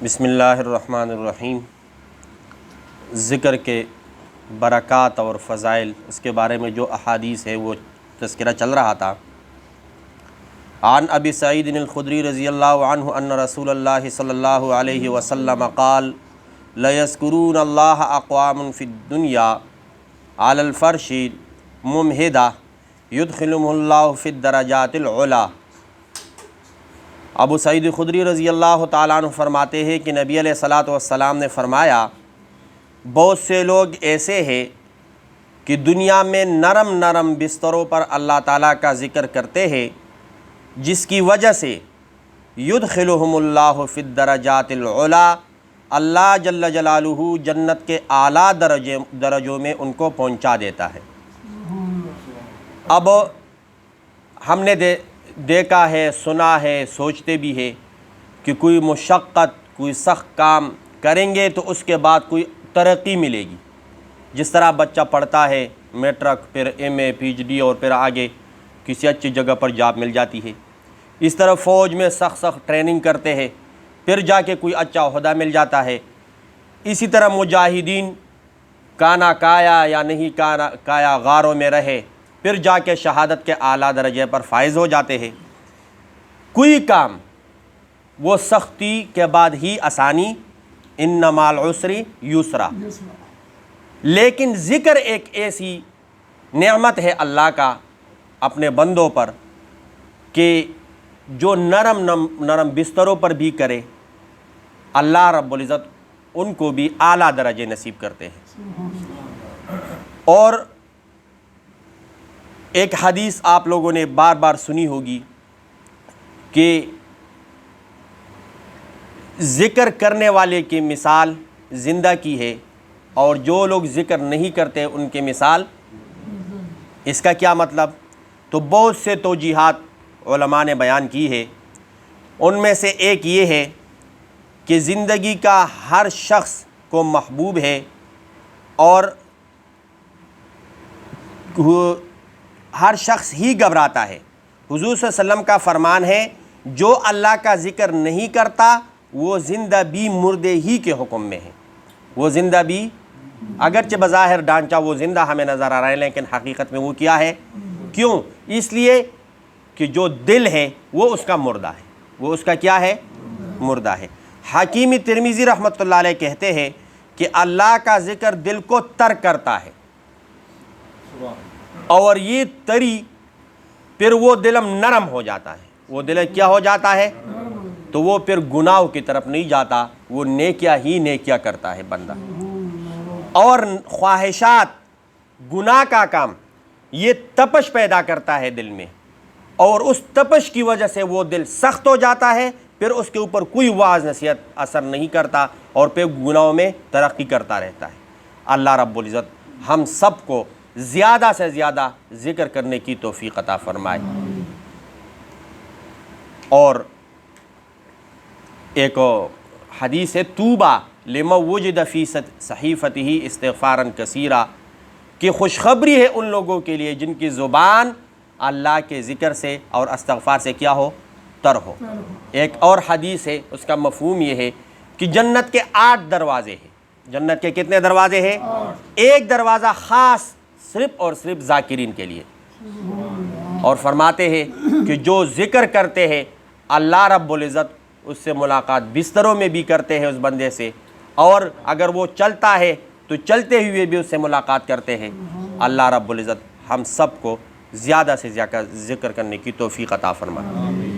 بسم اللہ الرحمن الرحیم۔ ذکر کے برکات اور فضائل، اس کے بارے میں جو احادیث ہے وہ تذکرہ چل رہا تھا۔ عن ابی سعید الخدری رضی اللہ عنہ ان رسول اللہ صلی اللہ علیہ وسلم قال لیذکرون اللہ اقوام فی الدنیا علی الفرش ممہدہ یدخلهم اللہ فی الدرجات العلی۔ ابو سعید خدری رضی اللہ تعالیٰ عنہ فرماتے ہیں کہ نبی علیہ الصلاۃ والسلام نے فرمایا، بہت سے لوگ ایسے ہیں کہ دنیا میں نرم نرم بستروں پر اللہ تعالیٰ کا ذکر کرتے ہیں، جس کی وجہ سے یدخلہم اللہ فی الدرجات العلی، اللہ جل جلالہ جنت کے اعلیٰ درجوں میں ان کو پہنچا دیتا ہے۔ اب ہم نے دیکھا ہے، سنا ہے، سوچتے بھی ہے کہ کوئی مشقت، کوئی سخت کام کریں گے تو اس کے بعد کوئی ترقی ملے گی۔ جس طرح بچہ پڑھتا ہے میٹرک، پھر ایم اے، پی ایچ ڈی اور پھر آگے کسی اچھی جگہ پر جاب مل جاتی ہے، اس طرح فوج میں سخت ٹریننگ کرتے ہیں، پھر جا کے کوئی اچھا عہدہ مل جاتا ہے۔ اسی طرح مجاہدین کانا کایا یا نہیں کایا غاروں میں رہے، پھر جا کے شہادت کے اعلیٰ درجے پر فائز ہو جاتے ہیں۔ کوئی کام وہ سختی کے بعد ہی آسانی، ان مع العسر یسرا، لیکن ذکر ایک ایسی نعمت ہے اللہ کا اپنے بندوں پر کہ جو نرم نرم بستروں پر بھی کرے، اللہ رب العزت ان کو بھی اعلیٰ درجے نصیب کرتے ہیں۔ اور ایک حدیث آپ لوگوں نے بار بار سنی ہوگی کہ ذکر کرنے والے کی مثال زندہ کی ہے، اور جو لوگ ذکر نہیں کرتے ان کی مثال۔ اس کا کیا مطلب؟ تو بہت سے توجیحات علماء نے بیان کی ہے، ان میں سے ایک یہ ہے کہ زندگی کا ہر شخص کو محبوب ہے، اور ہر شخص ہی گھبراتا ہے۔ حضور صلی اللہ علیہ وسلم کا فرمان ہے، جو اللہ کا ذکر نہیں کرتا وہ زندہ بھی مردے ہی کے حکم میں ہے۔ وہ زندہ بھی، اگرچہ بظاہر ڈھانچہ وہ زندہ ہمیں نظر آ رہا ہے، لیکن حقیقت میں وہ کیا ہے؟ کیوں؟ اس لیے کہ جو دل ہے وہ اس کا مردہ ہے، وہ اس کا کیا ہے؟ مردہ ہے۔ حکیم ترمذی رحمۃ اللہ علیہ کہتے ہیں کہ اللہ کا ذکر دل کو تر کرتا ہے، اور یہ تری پھر وہ دلم نرم ہو جاتا ہے۔ وہ دل کیا ہو جاتا ہے؟ تو وہ پھر گناہوں کی طرف نہیں جاتا، وہ نیکیاں ہی نیکیاں کرتا ہے بندہ۔ اور خواہشات، گناہ کا کام، یہ تپش پیدا کرتا ہے دل میں، اور اس تپش کی وجہ سے وہ دل سخت ہو جاتا ہے، پھر اس کے اوپر کوئی واعظ نصیحت اثر نہیں کرتا، اور پھر گناہوں میں ترقی کرتا رہتا ہے۔ اللہ رب العزت ہم سب کو زیادہ سے زیادہ ذکر کرنے کی توفیق عطا فرمائے۔ اور ایک حدیث ہے، طوبیٰ لمن وجد فی صحیفتہ استغفارا کثیرا، کہ خوشخبری ہے ان لوگوں کے لیے جن کی زبان اللہ کے ذکر سے اور استغفار سے کیا ہو؟ تر ہو۔ ایک اور حدیث ہے، اس کا مفہوم یہ ہے کہ جنت کے 8 دروازے ہیں۔ جنت کے کتنے دروازے ہیں؟ ایک دروازہ خاص صرف اور صرف ذاکرین کے لیے، اور فرماتے ہیں کہ جو ذکر کرتے ہیں اللہ رب العزت اس سے ملاقات بستروں میں بھی کرتے ہیں اس بندے سے، اور اگر وہ چلتا ہے تو چلتے ہوئے بھی اس سے ملاقات کرتے ہیں۔ اللہ رب العزت ہم سب کو زیادہ سے زیادہ ذکر کرنے کی توفیق عطا فرمائے۔